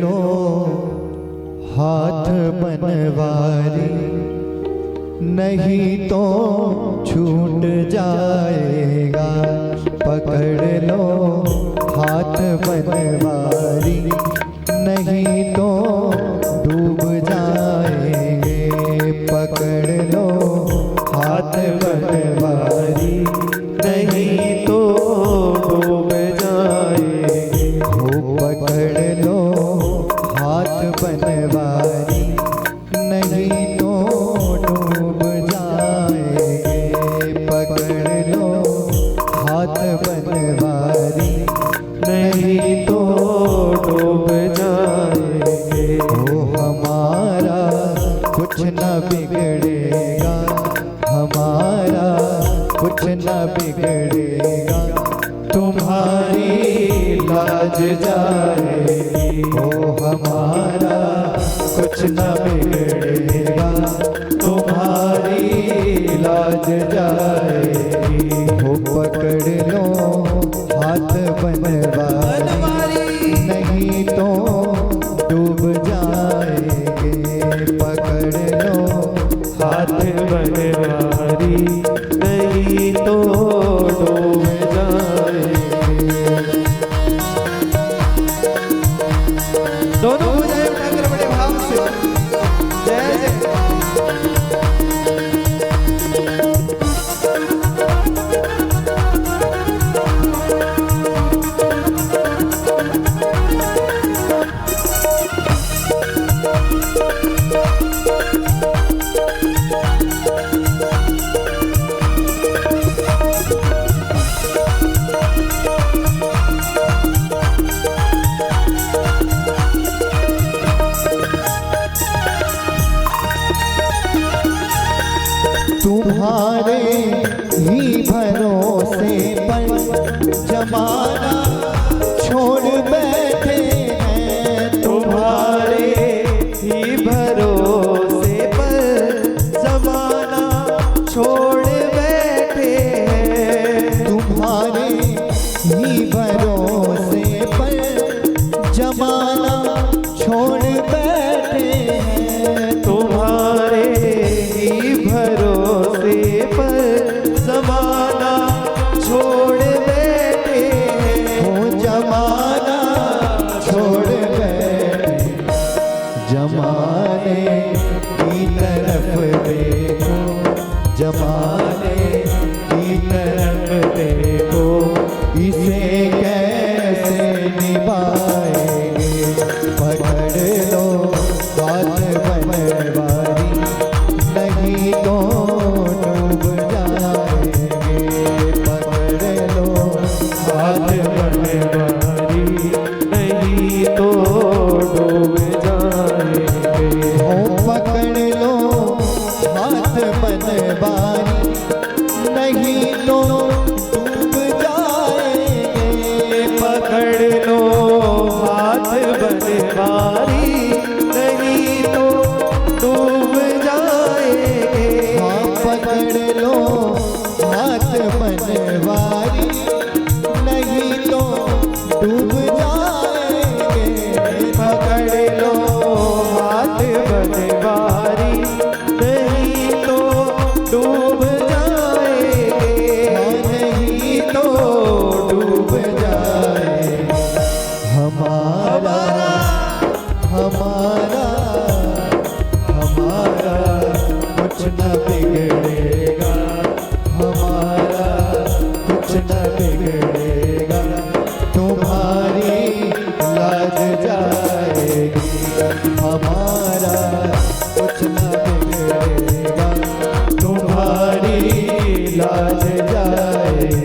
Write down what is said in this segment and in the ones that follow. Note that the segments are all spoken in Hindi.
लो हाथ बनवारी, नहीं तो छूट जाएगा। पकड़ लो हाथ बनवारी, नहीं तो डूब जाएंगे। पकड़ लो हाथ बनवारी, नहीं तो डूब जाएंगे। हो पकड़ लो हाथ बनवारी, नहीं तो डूब जाएंगे। पकड़ लो हाथ बनवारी, नहीं तो डूब जाएंगे। ओ हमारा कुछ न बिगड़ेगा, हमारा कुछ न बिगड़ेगा। तुम्हारी लाज जाएगी। ओ हमारा कुछ न बिगड़ेगा, तुम्हारी लाज जाएगी। हो पकड़ लो हाथ बनवारी, नहीं तो डूब जाएंगे। पकड़ लो हाथ बनवारी, नहीं तो डूब जाएंगे। दोनों भुजाएं उठाकर बड़े भाव से जय जय। तुम्हारे ही भरोसे पर जमाना छोड़ बैठे हैं। तुम्हारे ही भरोसे पर जमाना छोड़ बैठे हैं। तुम्हारे ही भरोसे पर जमाना छोड़ बैठे हैं। तुम्हारे ही भरोसे पर जमाना छोड़ बैठे हैं। हो जमाना छोड़ बैठे, जमाने की तरफ देखो, जमाने की तरफ देखो। इसे कैसे निभाएंगे। पकड़ लो हाथ बनवारी, नहीं तो डूब जाएंगे। पकड़ लो हाथ बनवारी, नहीं तो डूब जाएंगे। हो पकड़ लो हाथ बनवारी, नहीं तो डूब जाएंगे। पकड़ लो हाथ बनवारी, नहीं तो डूब जाएंगे। हाँ पकड़ लो हाथ बनवारी, नहीं तो डूब जाएंगे। पकड़ लो हाथ बनवारी, नहीं तो डूब जाएंगे। नहीं तो डूब जाएंगे। हमारा हमारा हमारा कुछ न बिगड़ेगा, हमारा कुछ न बिगड़ेगा। तुम्हारी लाज जाएगी। हमारा कुछ न बिगड़ेगा, तुम्हारी लाज जाएगी।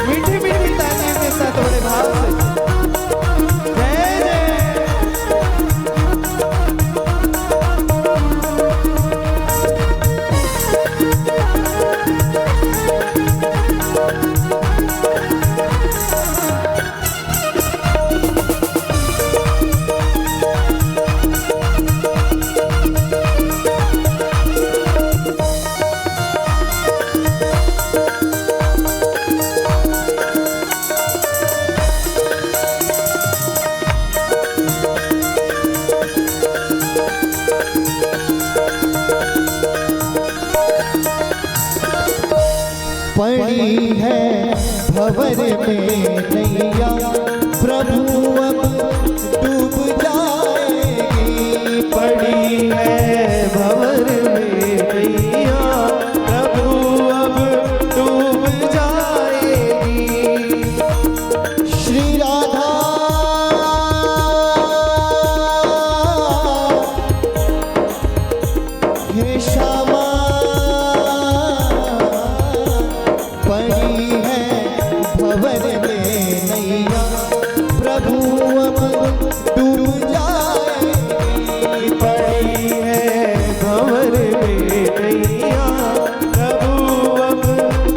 मीठी मीठी तालियों के साथ बड़े भाव से जय जय। पड़ी है भंवर में नैया प्रभु अब डूब जाएगी। पड़ी है भंवर में नैया प्रभु अब डूब जाएगी। श्री राधा हे श्यामा पड़ी है भंवर में नैया प्रभु अब डूब जाएगी। पड़ी है भंवर में नैया प्रभु अब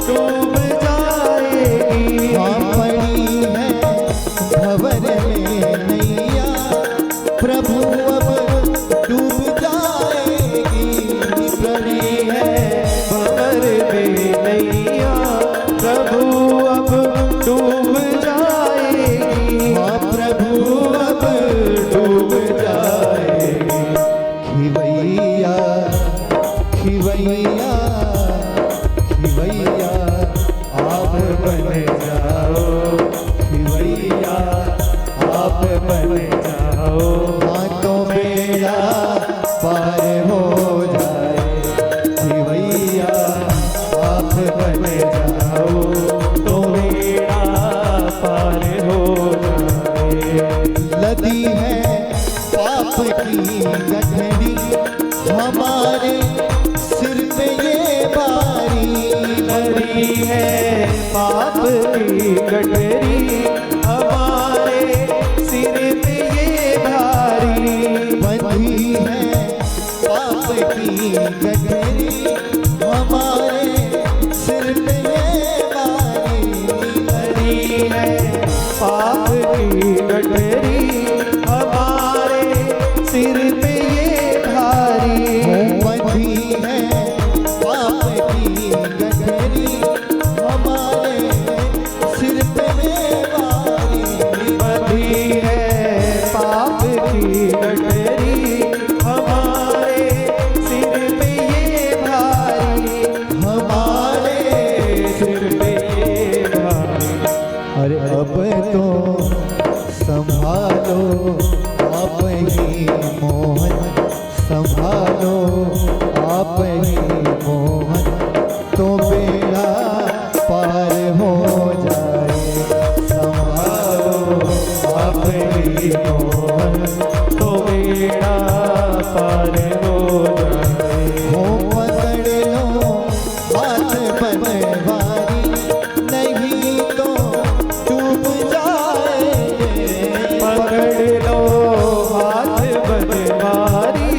डूब जाएगी। हाँ पड़ी है भंवर में नैया प्रभु अब डूब जाएगी। पड़ी है भंवर में नैया प्रभु अब डूब जाएगी। हाँ प्रभु अब डूब जाएगी। खिवैया खिवैया खिवैया आप बन जाओ। खिवैया आप बन जाओ। हाँ तो बेड़ा पार हो जाए। खिवैया आप बन जाओ तो बेड़ा पार हो जाए। लदी है पाप की गठरी हमारे सिर पे ये बारी। लदी है पाप की गठरी हमारे सिर पे ये भारी। बंधी है पाप की गठरी हमारे सिर पे ये बारी। लदी है पाप की गठरी हमारे सिर पे ये भारी। बंधी है पाप की गठरी हमारे सिर पे ये बारी। बंधी है पाप की गठरी हमारे सिर पे ये भारी। हमारे सिर पे ये भारी। अरे अब तो संभालो आप ही मोहन। संभालो आप ही मोहन तो बेड़ा पार हो जाए। संभालो आप ही मोहन तो बेड़ा पार हो जाए। हो पकड़ लो हाथ बनवारी नहीं तो डूब जाएंगे। पकड़ लो हाथ बनवारी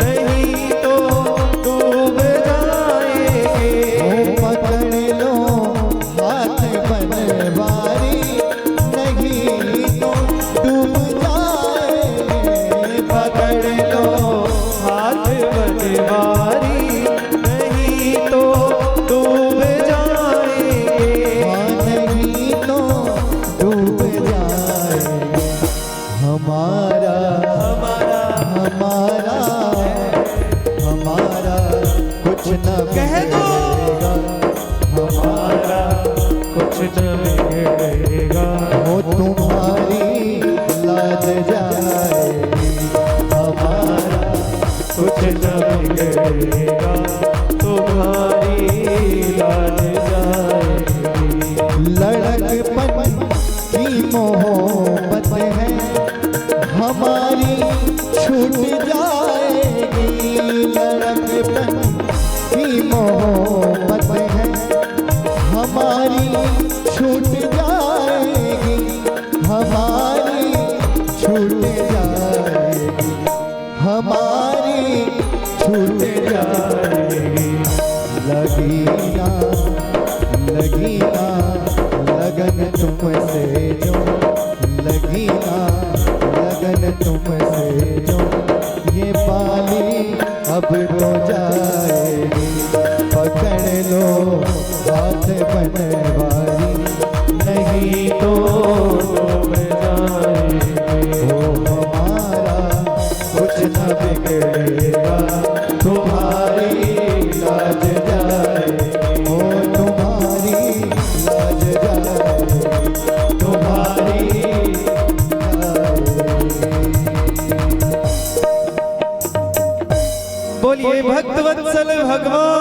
नहीं तो डूब जाएंगे। हो पकड़ लो हाथ बनवारी नहीं तो डूब जाएंगे। पकड़ लो हाथ बनवारी नहीं तो डूब जाएंगे। हाँ नहीं तो डूब जाएंगे। हमारा हमारा हमारा हमारा कुछ न कह दो। बिगड़ेगा। हमारा कुछ न बिगड़ेगा। हो तुम्हारी लाज जाएगी। हमारा कुछ न बिगड़ेगा तुम्हारी लाज जाएगी। लड़कपन की मोहब्बत है हमारी छूट जाएगी। लड़कपन की मोहब्बत है हमारी छूट जाएगी। हमारी छूट जाएगी। हमारी छूट जाएगी। लगीना लगीना लगन तुमसे जो। लगीना लगन तुमसे जो। ये बाली अब तो जाएगी। पकड़ लो हाथ बनवारी नहीं तो डूब जाएंगे। हो हमारा कुछ न बिगड़ेगा। तुम्हारी लाज जाएगी। हो तुम्हारी भगवान